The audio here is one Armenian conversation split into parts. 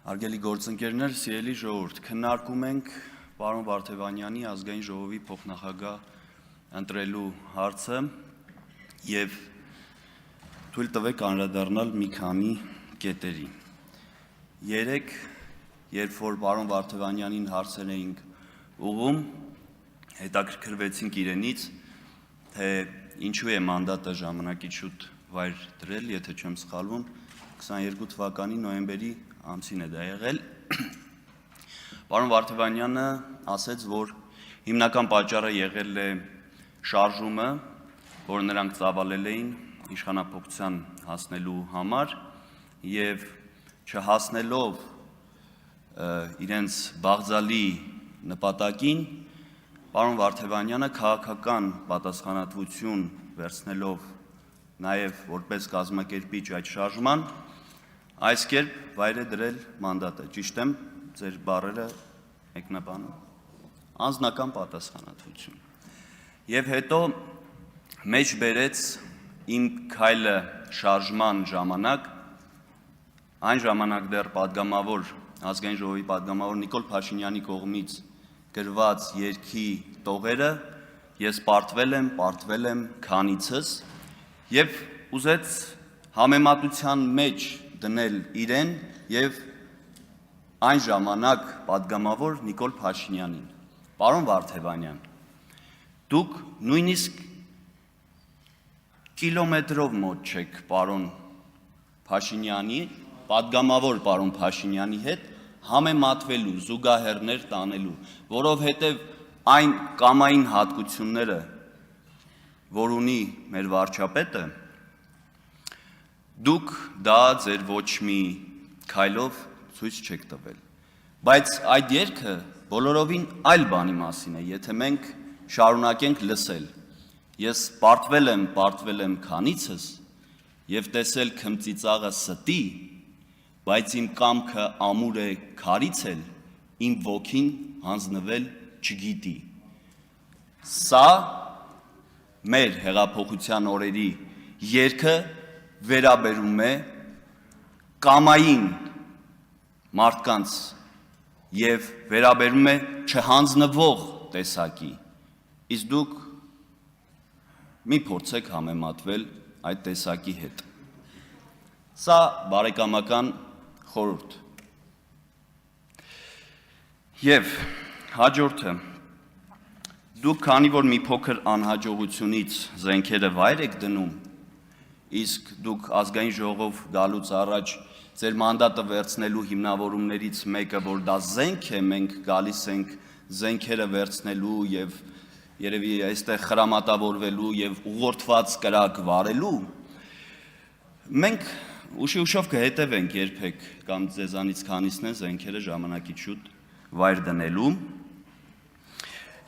Արգելի գործընկերներ, սիրելի ժողովուրդ, քննարկում ենք պարոն Վարդևանյանի ազգային ժողովի փոխնախագահ ընտրելու հարցը եւ թույլ տվեք անդրադառնալ մի քանի կետերի։ Երեկ, երբ որ պարոն Վարդևանյանին հարցեր էինք ուղղում, հետաքրքրվեցինք իրենից, թե ինչու է մանդատը ժամանակից շուտ վայր դրել, եթե չեմ սխալվում, 22 թվականի նոյեմբերի ամսին է դա եղել։ Պարոն Վարդևանյանը ասեց, որ հիմնական պատճառը եղել է շարժումը, որ նրանք ծավալել էին իշխանափոխության հասնելու համար եւ չհասնելով իրենց բաղձալի նպատակին, պարոն Վարդևանյանը քաղաքական պատասխանատվություն վերցնելով նաեւ որպես կազմակերպիչ այդ շարժման, այս կերպ վայր է դրել մանդատը, ճիշտ եմ, ձեր բառերը մեկնաբանում, անձնական պատասխանատվություն։ Եվ հետո մեջ բերեց իմ քայլը շարժման ժամանակ, այն ժամանակ դեռ պատգամավոր, ազգային ժողովի պատգամավոր Նիկոլ Փաշինյանի կողմից գրված երգի տողերը, ես պարտվել եմ քանիցս եւ ուզեց համեմատության մեջ դնել իրեն եւ այն ժամանակ պատգամավոր Նիկոլ Փաշինյանին։ Պարոն Վարդևանյան, դուք նույնիսկ կիլոմետրով մոտ չեք պարոն Փաշինյանի, պատգամավոր պարոն Փաշինյանի հետ համեմատվելու, զուգահեռներ տանելու, որովհետեւ այն կամային հատկությունները, որ ունի մեր վարչապետը, դուք դա ձեր ոչ մի քայլով ցույց չեք տվել, բայց այդ երգը բոլորովին այլ բանի մասին է, եթե մենք շարունակենք լսել։ Ես պարտվել եմ քանիցս եւ տեսել քմծիծաղը ստի, բայց իմ կամքը ամուր է քարիցել, իմ ոգին հանձնվել չգիտի։ Սա մեր հեղափոխության օրերի երգը վերաբերում է կամային մարդկանց եւ վերաբերում է չհանձնվող տեսակի, իսկ դուք մի փորձեք համեմատվել այդ տեսակի հետ։ Սա բարեկամական խորհուրդ։ Եվ հաջորդը, դուք քանի որ մի փոքր անհաջողությունից զենքերը վայր եք դնում, իսկ դուք ազգային ժողով գալուց առաջ ձեր մանդատը վերցնելու հիմնավորումներից մեկը, որ դա զենք է, մենք գալիս ենք զենքերը վերցնելու եւ երևի այստեղ խրամատավորվելու եւ ուղղորդված կրակ վարելու, մենք ուշով կհետևենք երբեք կամ ձեզանից քանիսն են զենքերը ժամանակից շուտ վայր դնելու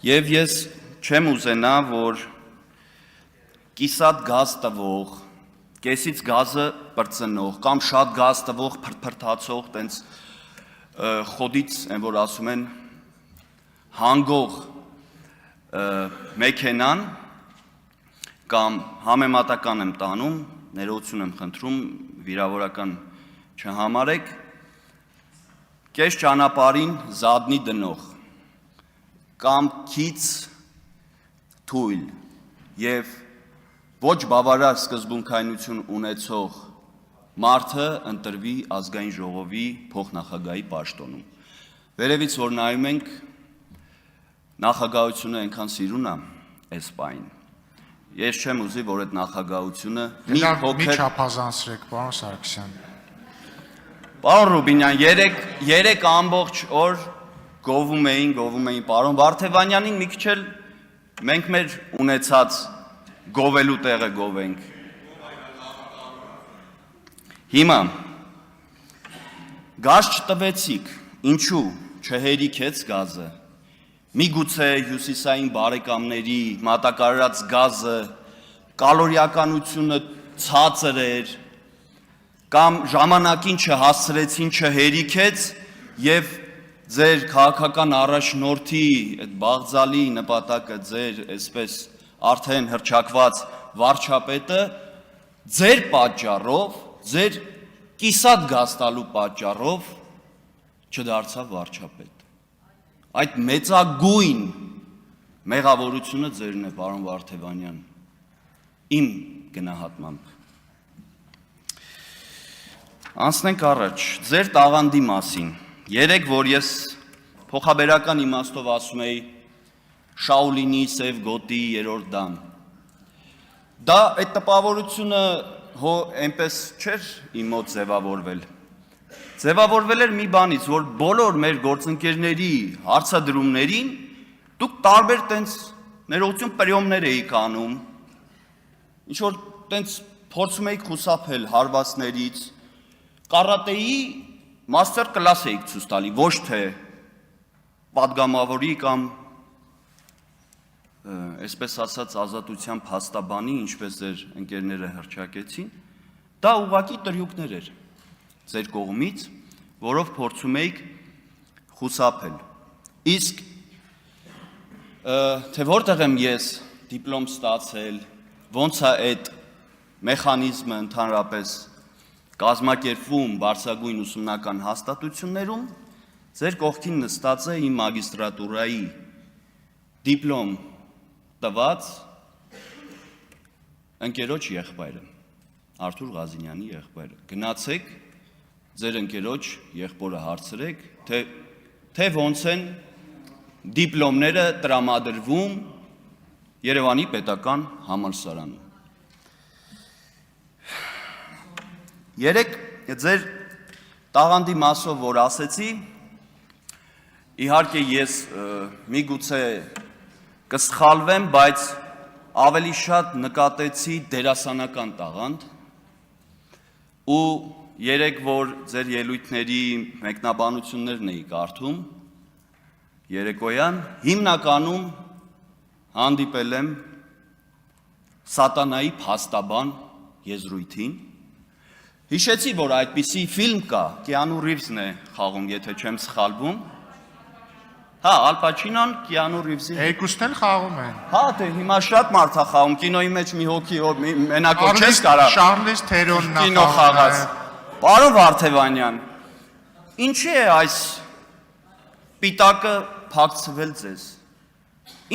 եւ ես չեմ ուզենա, որ կիսատ գազ տվող, կեսից գազը պրծնող կամ շատ գազ տվող փրփրթացող տենց խոդից են որ ասում են հանգող մեքենան կամ համեմատական եմ տանում, ներողություն եմ խնդրում, վիրավորական չհամարեք, կես ճանապարհին զատնի դնող կամ քիչ թույլ եւ ոչ բավարար սկզբունքայնություն ունեցող մարդը ընտրվի ազգային ժողովի փոխնախագահի պաշտոնում։ Վերևից որ նայում ենք, նախագահությունը այնքան սիրուն է այս պահին։ Ես չեմ ուզի, որ այդ նախագահությունը մի չափազանցրեք, պարոն Սարգսյան։ Պարոն Ռուբինյան, երեք ամբողջ օր գովում էին պարոն Վարդևանյանին, մի քիչ էլ մենք մեր ունեցած գովելու տեղը գովենք։ Հիմա գազ չտվեցիք, ինչու չհերիքեց գազը։ Միգուցե հյուսիսային բարեկամների մատակարարած գազը կալորիականությունը ցածր էր, կամ ժամանակին չհասցրեցին, չհերիքեց եւ ձեր քաղաքական առաջնորդի այդ բաղձալի նպատակը ձեր այսպես արդեն հրճակված վարչապետը ձեր պատճառով, ձեր կիսատ գազ տալու պատճառով չդարձավ վարչապետ։ Այդ մեծագույն մեղավորությունը ձերն է, պարոն Վարդևանյան, իմ գնահատմամբ։ Անցնենք առաջ, ձեր տաղանդի մասին։ Երեք, որ ես փոխաբերական իմաստով ասում էի Շաուլինի սև գոտի երրորդ դամ։ Դա այդ տպավորությունը այնպես չէր իմ մոտ ձևավորվել։ Ձևավորվել էր մի բանից, որ բոլոր մեր գործընկերների հարցադրումներին դուք տարբեր տենց ներողություն պրիոմներ էիք անում, ինչ որ տենց փորձում էիք խուսափել հարվածներից, կարատեի մաստեր կլաս էիք ցույց տալի, ոչ թե պատգամավորի կամ այսպես ասած ազատության փաստաբանի, ինչպես ձեր ընկերները հռչակեցին, դա ուղղակի տրյուկներ էր ձեր կողմից, որով փորձում էիք խուսափել։ Իսկ թե որտեղ եմ ես դիպլոմ ստացել, ոնց է այդ մեխանիզմը ընդհանրապես կազմակերպվում բարձրագույն ուսումնական հաստատություններում, ձեր կողքին նստած է իմ մագիստրատուրայի դիպլոմ տված ընկերոջ եղբայրը, Արթուր Ղազինյանի եղբայրը։ Գնացեք ձեր ընկերոջ եղբորը հարցրեք, թե ոնց են դիպլոմները տրամադրվում Երևանի պետական համալսարանում։ Երեք ձեր տաղանդի մասով, որ ասեցի, իհարկե ես միգուցե կսխալվեմ, բայց ավելի շատ նկատեցի դերասանական տաղանդ ու երեք, որ ձեր ելույթների մեկնաբանություններն էի կարդում, երեկոյան հիմնականում հանդիպել եմ սատանայի փաստաբան եզրույթին, հիշեցի, որ այդպիսի ֆիլմ կա, Կիանու Ռիվզն է խաղում, եթե չեմ սխալվում, հա, Ալ Պաչինոն, Կիանու Ռիվզին։ Երկուսն էլ խաղում են։ Հա, դե հիմա շատ մարդ է խաղում, կինոյի մեջ մի հոգի, մենակով չես կարա Շարլես Թերոնն կինո խաղաց։ Պարոն Վարդևանյան, ինչի է այս պիտակը փակցվել ձեզ։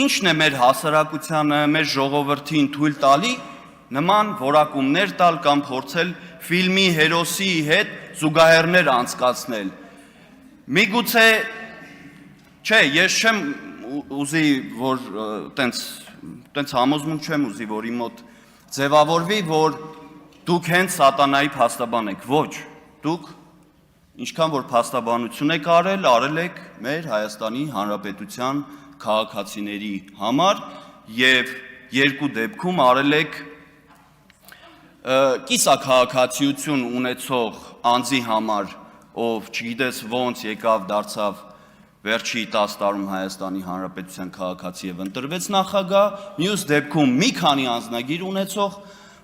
Ինչն է մեր հասարակությանը, մեր ժողովրդին թույլ տալի նման որակումներ տալ կամ փորձել ֆիլմի հերոսի հետ զուգահեռներ անցկացնել։ Միգուցե չէ, ես չեմ ուզի, որ տենց համոզմունք չեմ ուզի, որ իմ մոտ ձևավորվի, որ դուք հենց սատանայի փաստաբան եք, ոչ, դուք ինչքան որ փաստաբանություն եք արել եք մեր Հայաստանի Հանրապետության քաղաքացիների համար և երկու դեպքում արել եք կիսաքաղաքացիություն ունեցող անձի համար, ով չգիտես ոնց եկավ դարձավ վերջի 10 տարում Հայաստանի Հանրապետության քաղաքացի և ընտրվեց նախագահ, մյուս դեպքում մի քանի անձնագիր ունեցող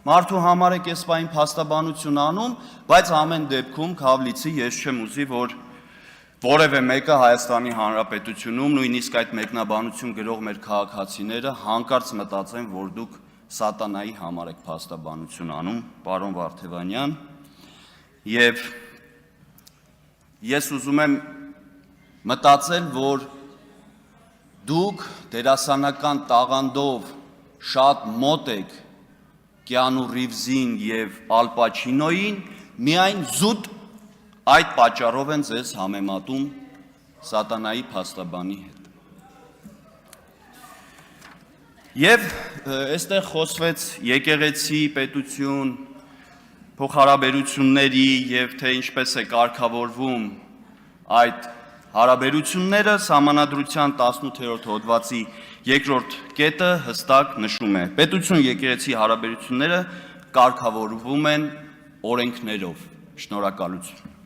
մարդու համար եք այս պահին փաստաբանություն անում, բայց ամեն դեպքում քավլիցի ես չեմ ուզի, որ որևէ մեկը Հայաստանի Հանրապետությունում, նույնիսկ այդ մեկնաբանություն գրող մեր քաղաքացիները հանկարծ մտածեն, որ դուք սատանայի համար եք փաստաբանություն անում, պարոն Վարդևանյան, և ես ուզում եմ մտածել, որ դուք դերասանական տաղանդով շատ մոտ եք Կիանու Ռիվզին և Ալ Պաչինոյին, միայն զուտ այդ պատճառով են ձեզ համեմատում սատանայի փաստաբանի հետ։ Եվ այստեղ խոսվեց եկեղեցի, պետություն, փոխհարաբերությունների և թե ինչպես է կարգավորվում այդ հարաբերությունները Սահմանադրության 18-րդ հոդվածի 2-րդ կետը հստակ նշում է. պետություն-եկեղեցի հարաբերությունները կարգավորվում են օրենքներով։ Շնորհակալություն։